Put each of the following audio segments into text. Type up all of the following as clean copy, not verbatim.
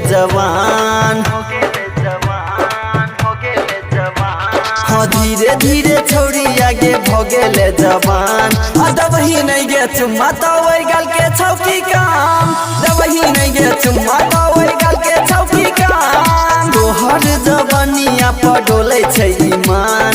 जवान। हाँ धीरे धीरे छोड़ी आगे भोगेले जवान। दबही नहीं गे चुम्मा तो वही गल के छौकी काम। दबही नहीं गे चुम्मा तो वही गल के छौकी काम। तोहर जवानिया पर डोले छै ईमान।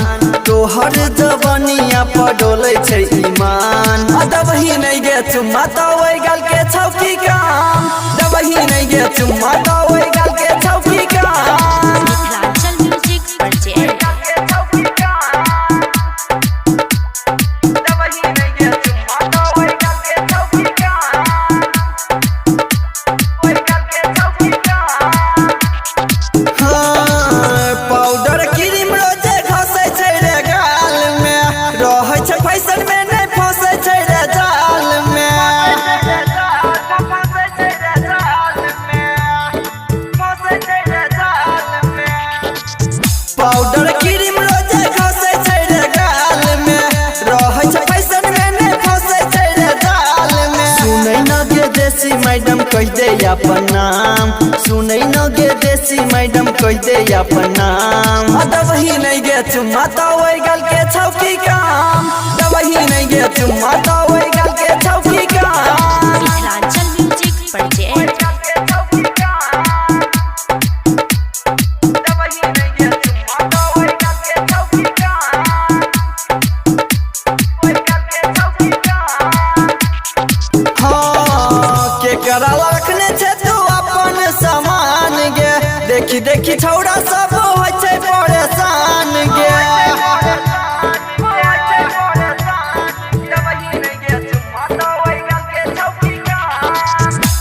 तोहर जवानिया पर डोले छै ईमान। दबही नहीं गे चुम्मा तो वही गल के छौकी काम। दबही नहीं गे चुम्मा तो वही गल के छौकी काम। Mithilanchal music present. Powder cream रोजे घसे छै रे गाल में। रहै छै फैशन में नहीं फंसे छै रे जाल में। सुनै न गे देसी मैडम कह दे अपन नाम। सुनै न गे देसी मैडम कह दे अपन नाम। दबही नहीं गे चुम्मा तो वही गल के छौकी काम। दबही नहीं गे चुम्मा तो वही गल के छौकी काम। Mithilanchal music present. रखने छे तू अपन सामान गे। देखी देखी छौड़ा सब होय छै परेशान गे।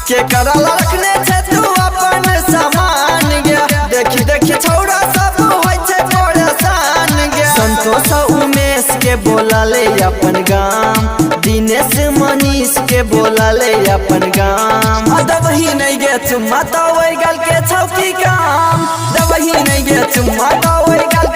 के करल रखने छे तू अपन सामान गे। देखी देखी छौड़ा सब होय छै परेशान गे। संतोष उमेश के बोला ले अपन गाम। दिनेश मनीष के बोला ले अपन गाम। दबही नहीं गे चुम्मा तो वही गल के छौकी काम। दबही नहीं गे चुम्मा तो वही गल